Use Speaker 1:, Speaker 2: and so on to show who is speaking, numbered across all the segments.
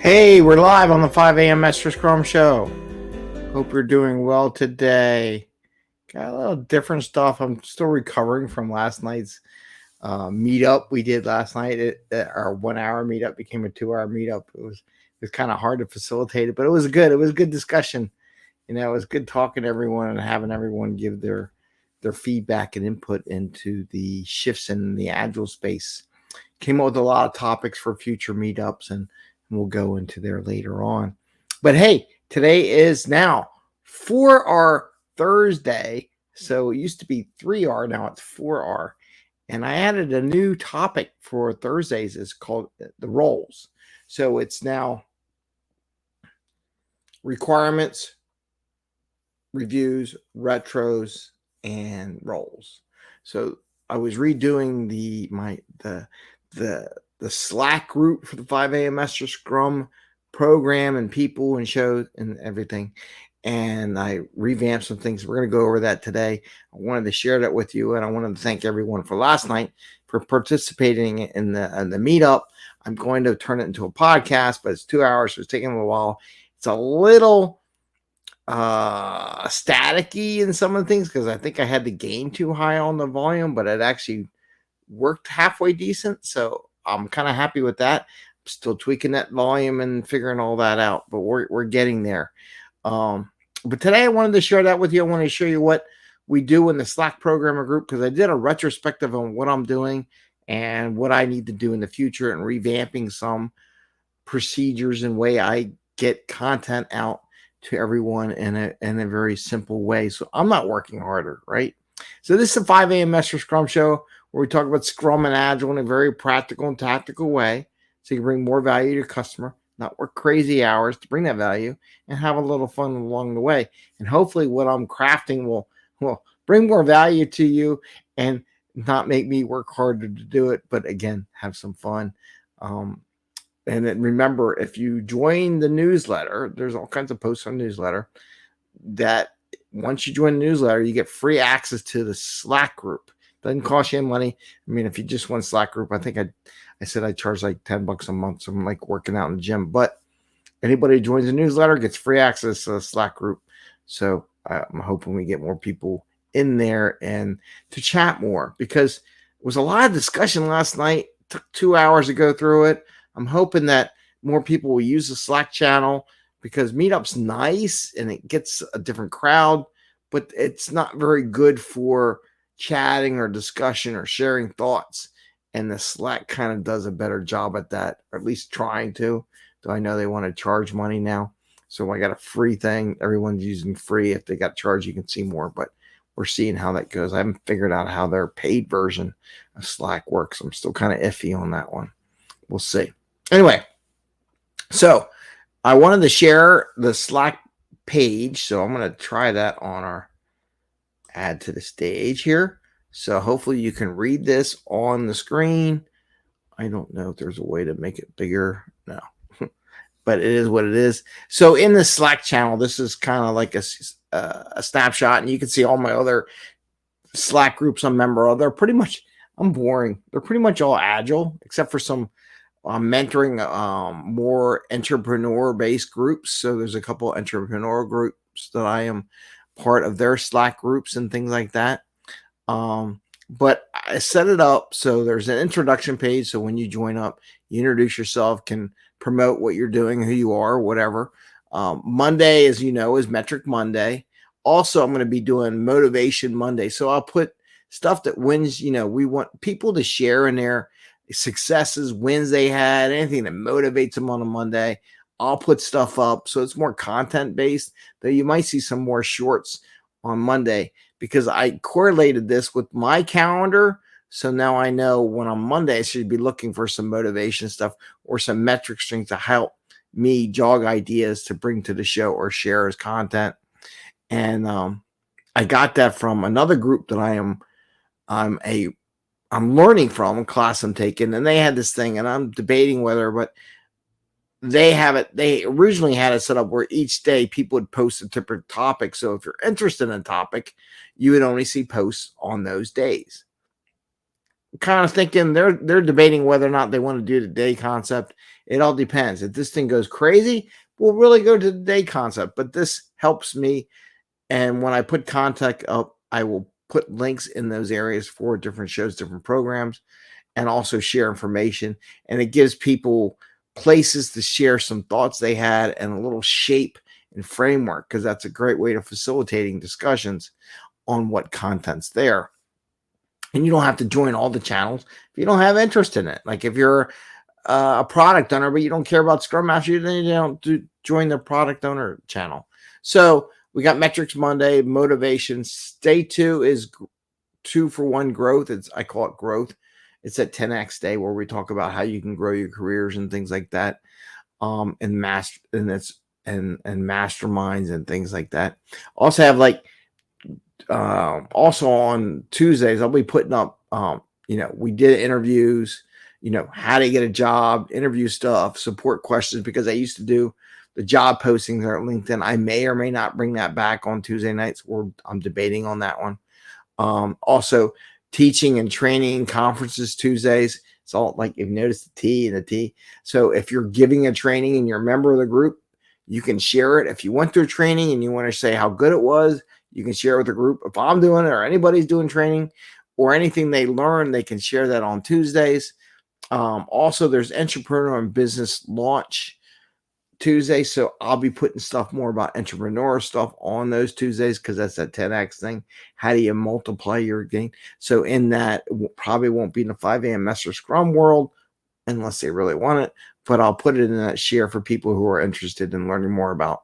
Speaker 1: Hey, we're live on the 5 a.m. Mester Scrum show. Hope you're doing well today. Got a little different stuff. I'm still recovering from last night's meetup we did last night. Our 1 hour meetup became a 2 hour meetup. It was kind of hard to facilitate it, but it was good. It was a good discussion. You know, it was good talking to everyone and having everyone give their feedback and input into the shifts in the agile space. Came up with a lot of topics for future meetups, and we'll go into there later on. But hey, today is now 4R Thursday. So it used to be 3R, now it's 4R. And I added a new topic for Thursdays. It's called the roles. So it's now requirements, reviews, retros, and roles. So I was redoing the Slack group for the 5 a.m. Mester Scrum program and people and shows and everything. And I revamped some things. We're going to go over that today. I wanted to share that with you, and I wanted to thank everyone for last night for participating in the meetup. I'm going to turn it into a podcast, but it's 2 hours, so it's taking a while. It's a little staticky in some of the things because I think I had the gain too high on the volume, but it actually worked halfway decent. So I'm kind of happy with that. I'm still tweaking that volume and figuring all that out, but we're getting there. But today I wanted to share that with you. I want to show you what we do in the Slack programmer group because I did a retrospective on what I'm doing and what I need to do in the future and revamping some procedures and way I get content out to everyone in a very simple way. So I'm not working harder, right? So this is a 5 a.m. Mester Scrum show where we talk about Scrum and Agile in a very practical and tactical way so you can bring more value to your customer, not work crazy hours to bring that value, and have a little fun along the way. And hopefully what I'm crafting will bring more value to you and not make me work harder to do it, but again, have some fun. And then remember, if you join the newsletter, there's all kinds of posts on the newsletter that once you join the newsletter, you get free access to the Slack group. Doesn't cost you any money. I mean, if you just want Slack group, I think I said I charge like $10 a month. So I'm like working out in the gym. But anybody who joins the newsletter gets free access to the Slack group. So I'm hoping we get more people in there and to chat more because it was a lot of discussion last night. It took 2 hours to go through it. I'm hoping that more people will use the Slack channel because Meetup's nice and it gets a different crowd, but it's not very good for chatting or discussion or sharing thoughts. And the Slack kind of does a better job at that, or at least trying to. Though I know they want to charge money now. So I got a free thing. Everyone's using free. If they got charged, you can see more, but we're seeing how that goes. I haven't figured out how their paid version of Slack works. I'm still kind of iffy on that one. We'll see. Anyway, so I wanted to share the Slack page. So I'm going to try that on our add to the stage here. So hopefully you can read this on the screen. I don't know if there's a way to make it bigger. No, but it is what it is. So in the Slack channel, this is kind of like a snapshot, and you can see all my other Slack groups I'm a member of. They're pretty much, I'm boring. They're pretty much all agile, except for some mentoring more entrepreneur-based groups. So there's a couple entrepreneur groups that I am part of their Slack groups and things like that. But I set it up so there's an introduction page. So when you join up, you introduce yourself, can promote what you're doing, who you are, whatever. Monday, as you know, is Metric Monday. Also, I'm going to be doing Motivation Monday. So I'll put stuff that wins, we want people to share in their successes, wins they had, anything that motivates them on a Monday. I'll put stuff up so it's more content based, though you might see some more shorts on Monday because I correlated this with my calendar. So now I know when on Monday, I should be looking for some motivation stuff or some metric strings to help me jog ideas to bring to the show or share as content. And I got that from another group that I'm learning from, a class I'm taking, and they had this thing, and I'm debating whether, but they originally had it set up where each day people would post a different topic. So if you're interested in a topic, you would only see posts on those days. kind of thinking they're debating whether or not they want to do the day concept. It all depends. If this thing goes crazy, we'll really go to the day concept. But this helps me. And when I put contact up, I will put links in those areas for different shows, different programs, and also share information. And it gives people places to share some thoughts they had and a little shape and framework, because that's a great way of facilitating discussions on what content's there. And you don't have to join all the channels if you don't have interest in it. Like if you're a product owner, but you don't care about Scrum Master, then you don't join the product owner channel. So we got Metrics Monday, motivation. Day 2 is 2-for-1 growth. I call it growth. It's at 10x day, where we talk about how you can grow your careers and things like that. And masterminds and things like that. Also have also on Tuesdays, I'll be putting up, we did interviews, how to get a job, interview stuff, support questions, because I used to do the job postings there at LinkedIn. I may or may not bring that back on Tuesday nights, or I'm debating on that one. Also teaching and training conferences Tuesdays. It's all like, you've noticed the T and the T. So if you're giving a training and you're a member of the group, you can share it. If you went through training and you want to say how good it was, you can share with the group. If I'm doing it or anybody's doing training or anything they learn, they can share that on Tuesdays. Also, there's entrepreneur and business launch Tuesday. So I'll be putting stuff more about entrepreneur stuff on those Tuesdays, because that's that 10x thing. How do you multiply your gain? So in that, it probably won't be in the 5 a.m. Mester Scrum world unless they really want it, but I'll put it in that share for people who are interested in learning more about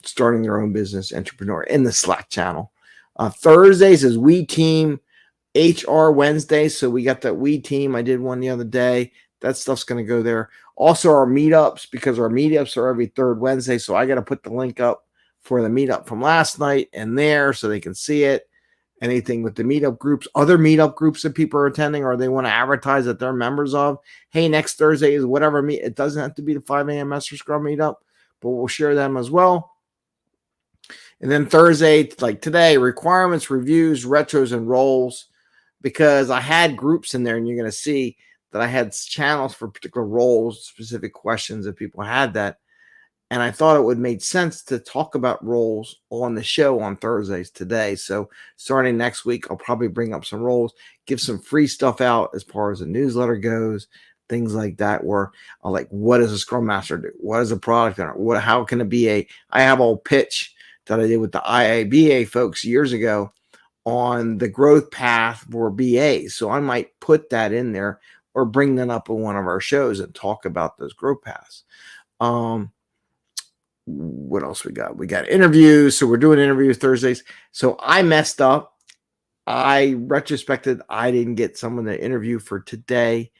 Speaker 1: starting their own business, entrepreneur, in the Slack channel. Thursdays is We Team HR Wednesday. So we got that We Team. I did one the other day. That stuff's going to go there. Also, our meetups, because our meetups are every third Wednesday. So I got to put the link up for the meetup from last night and there so they can see it. Anything with the meetup groups, other meetup groups that people are attending, or they want to advertise that they're members of. Hey, next Thursday is whatever meet. It doesn't have to be the 5 a.m. Mester Scrum meetup, but we'll share them as well. And then Thursday, like today, requirements, reviews, retros, and roles, because I had groups in there, and you're going to see that I had channels for particular roles, specific questions if people had that. And I thought it would make sense to talk about roles on the show on Thursdays today. So starting next week, I'll probably bring up some roles, give some free stuff out as far as the newsletter goes, things like that, where I'll like, what does a Scrum Master do? What is a product owner? How can it be I have a pitch that I did with the IABA folks years ago on the growth path for BAs. So I might put that in there or bring that up in one of our shows and talk about those growth paths. What else we got? We got interviews. So we're doing interviews Thursdays. So I messed up. I retrospected. I didn't get someone to interview for tonight.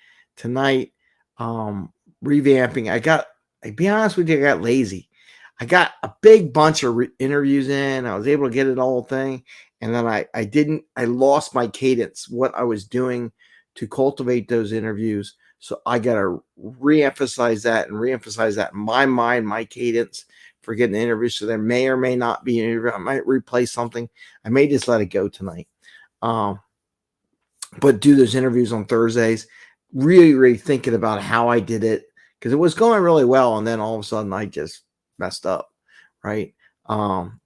Speaker 1: Revamping. I'll be honest with you, I got lazy. I got a big bunch of interviews in. I was able to get it all thing. And then I lost my cadence, what I was doing to cultivate those interviews. So I got to reemphasize that in my mind, my cadence for getting the interview. So there may or may not be an interview. I might replace something. I may just let it go tonight. But do those interviews on Thursdays, really, really thinking about how I did it, because it was going really well. And then all of a sudden I just messed up. Right.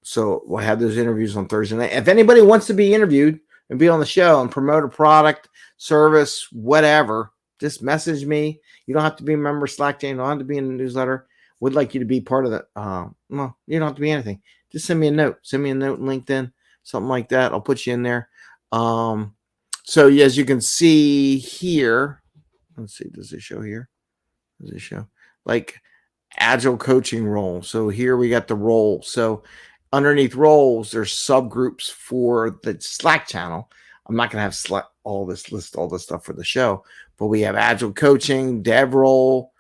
Speaker 1: So we'll have those interviews on Thursday night. If anybody wants to be interviewed and be on the show and promote a product, service, whatever, just message me. You don't have to be a member of Slack chain. You don't have to be in the newsletter. Would like you to be part of the, well, you don't have to be anything. Just send me a note. Send me a note in LinkedIn, something like that. I'll put you in there. So as you can see here, let's see, does it show here? Does it show? Like agile coaching role. So here we got the role. So underneath roles, there's subgroups for the Slack channel. I'm not going to have Slack all this stuff for the show, but we have agile coaching, dev role,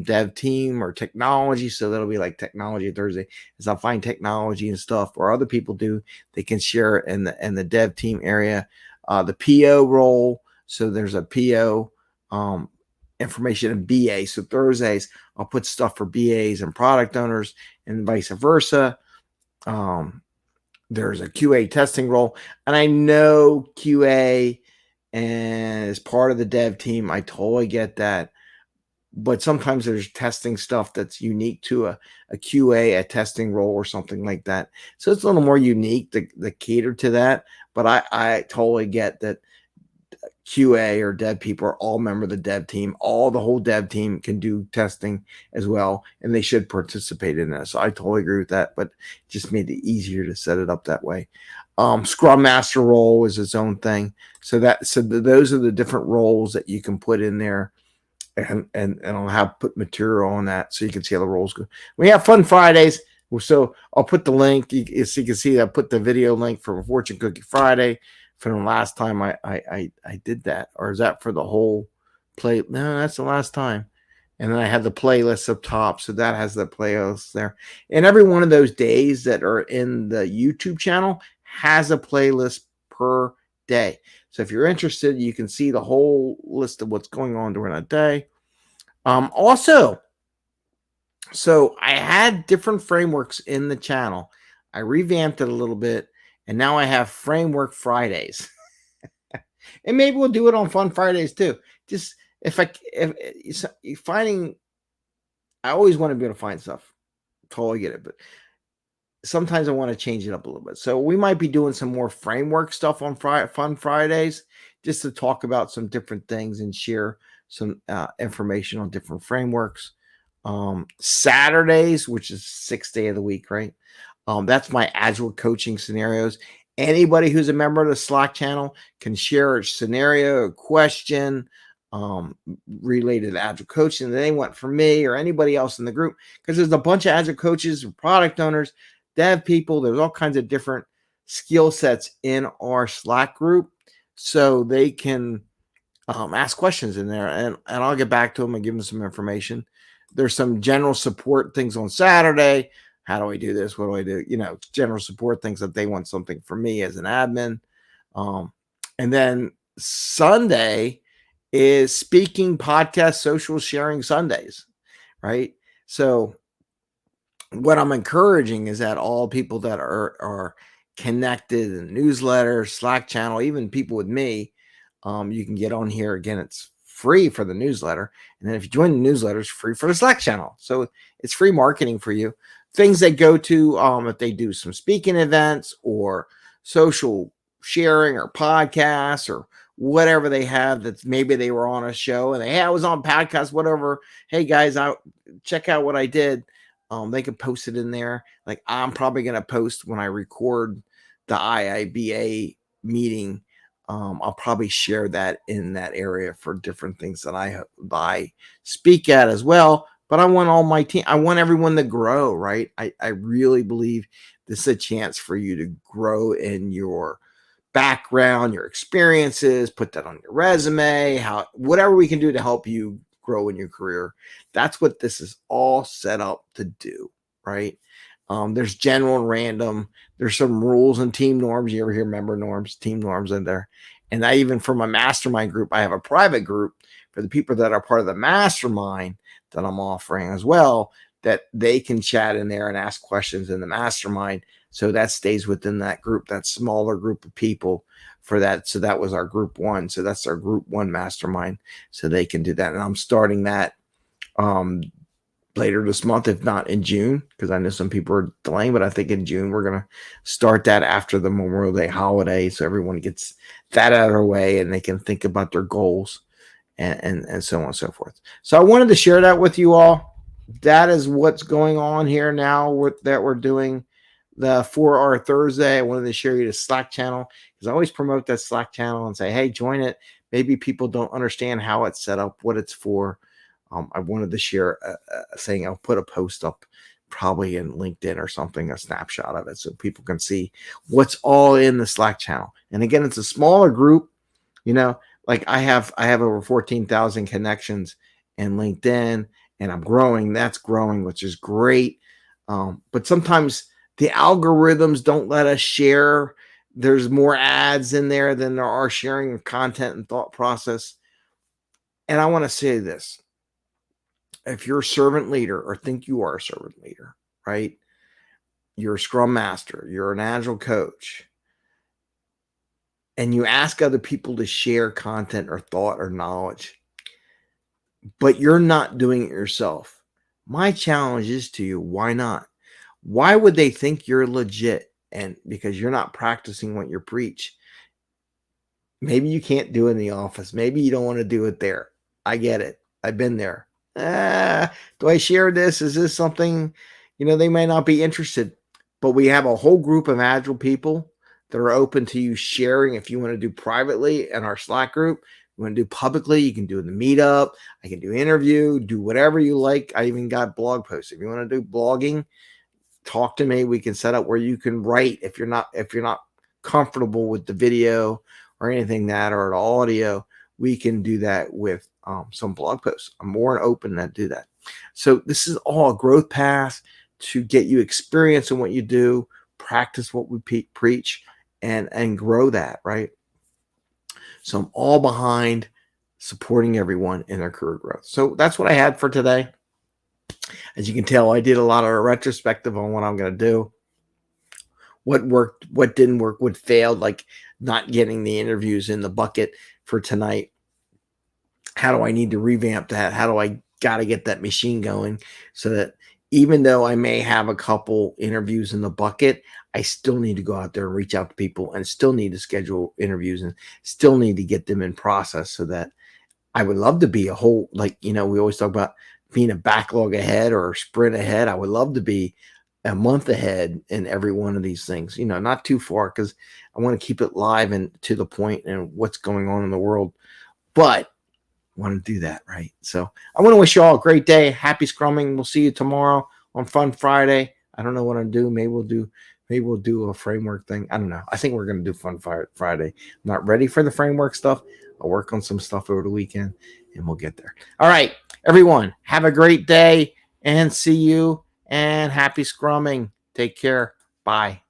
Speaker 1: dev team, or technology. So that'll be like technology Thursday. As I'll find technology and stuff, or other people do, they can share it in the dev team area. The PO role. So there's a PO information in BA. So Thursdays, I'll put stuff for BAs and product owners, and vice versa. There's a QA testing role, and I know QA and as part of the dev team, I totally get that. But sometimes there's testing stuff that's unique to a QA, a testing role or something like that. So it's a little more unique to cater to that. But I totally get that QA or dev people are all member of the dev team. The whole dev team can do testing as well, and they should participate in that. So I totally agree with that, but it just made it easier to set it up that way. Scrum Master role is its own thing. So those are the different roles that you can put in there, and I'll have put material on that so you can see how the roles go. We have Fun Fridays. So I'll put the link so you can see. I put the video link for Fortune Cookie Friday from the last time I did that, or is that for the whole play? No, that's the last time. And then I have the playlist up top, so that has the playlist there. And every one of those days that are in the YouTube channel has a playlist per day. So if you're interested, you can see the whole list of what's going on during a day. Also, so I had different frameworks in the channel. I revamped it a little bit, and now I have Framework Fridays. And maybe we'll do it on Fun Fridays too. Just if finding, I always want to be able to find stuff. Totally get it, but sometimes I want to change it up a little bit. So we might be doing some more framework stuff on Fun Fridays, just to talk about some different things and share some information on different frameworks. Saturdays, which is 6th day of the week, right? That's my agile coaching scenarios. Anybody who's a member of the Slack channel can share a scenario, a question related to agile coaching that they want from me or anybody else in the group, because there's a bunch of agile coaches, product owners, dev people. There's all kinds of different skill sets in our Slack group, so they can ask questions in there, and I'll get back to them and give them some information. There's some general support things on Saturday. How do I do this? What do I do? General support things that they want something from me as an admin. And then Sunday is speaking, podcast, social sharing Sundays, right? So what I'm encouraging is that all people that are connected in newsletter, Slack channel, even people with me, you can get on here. Again, it's free for the newsletter. And then if you join the newsletter, it's free for the Slack channel. So it's free marketing for you. Things they go to, if they do some speaking events or social sharing or podcasts or whatever they have, that maybe they were on a show and I was on podcast, whatever. Hey guys, check out what I did. They can post it in there. Like I'm probably going to post when I record the IIBA meeting. I'll probably share that in that area for different things that I speak at as well. But I want all my team, I want everyone to grow, right? I really believe this is a chance for you to grow in your background, your experiences, put that on your resume, whatever we can do to help you grow in your career. That's what this is all set up to do, right? There's general and random. There's some rules and team norms. You ever hear member norms, team norms in there? And I even, for my mastermind group, I have a private group for the people that are part of the mastermind that I'm offering as well, that they can chat in there and ask questions in the mastermind. So that stays within that group, that smaller group of people for that. So that was our group one. So that's our group one mastermind. So they can do that. And I'm starting that later this month, if not in June, because I know some people are delaying, but I think in June we're going to start that after the Memorial Day holiday. So everyone gets that out of their way and they can think about their goals and so on and so forth. So I wanted to share that with you all. That is what's going on here now that we're doing for our Thursday. I wanted to share you the Slack channel because I always promote that Slack channel and say, hey, join it. Maybe people don't understand how it's set up, what it's for. I wanted to share saying I'll put a post up probably in LinkedIn or something, a snapshot of it, so people can see what's all in the Slack channel. And again, it's a smaller group, like I have over 14,000 connections in LinkedIn, and I'm growing. That's growing, which is great. But sometimes the algorithms don't let us share. There's more ads in there than there are sharing content and thought process. And I want to say this. If you're a servant leader or think you are a servant leader, right? You're a Scrum Master, you're an Agile coach. and you ask other people to share content or thought or knowledge, but you're not doing it yourself. My challenge is to you, why not? Why would they think you're legit? And because you're not practicing what you preach. Maybe you can't do it in the office. Maybe you don't want to do it there. I get it. I've been there. Do I share this? Is this something, they may not be interested, but we have a whole group of agile people that are open to you sharing. If you want to do privately in our Slack group, you want to do publicly, you can do in the meetup. I can do interview, do whatever you like. I even got blog posts. If you want to do blogging, talk to me. We can set up where you can write if you're not comfortable with the video or anything that or the audio. We can do that with some blog posts. I'm more open to do that. So this is all a growth path to get you experience in what you do, practice what we preach, and grow that, right? So I'm all behind supporting everyone in their career growth. So that's what I had for today. As you can tell, I did a lot of retrospective on what I'm going to do. What worked, what didn't work, what failed, like not getting the interviews in the bucket for tonight. How do I need to revamp that? How do I got to get that machine going so that even though I may have a couple interviews in the bucket, I still need to go out there and reach out to people and still need to schedule interviews and still need to get them in process so that I would love to be a whole, like, we always talk about being a backlog ahead or a sprint ahead. I would love to be a month ahead in every one of these things, not too far because I want to keep it live and to the point and what's going on in the world. But I want to do that, right? So I want to wish you all a great day. Happy Scrumming. We'll see you tomorrow on Fun Friday. I don't know what I'm doing. Maybe we'll do a framework thing. I don't know. I think we're going to do Fun Friday. I'm not ready for the framework stuff. I'll work on some stuff over the weekend and we'll get there. All right, everyone, have a great day and see you and happy Scrumming. Take care. Bye.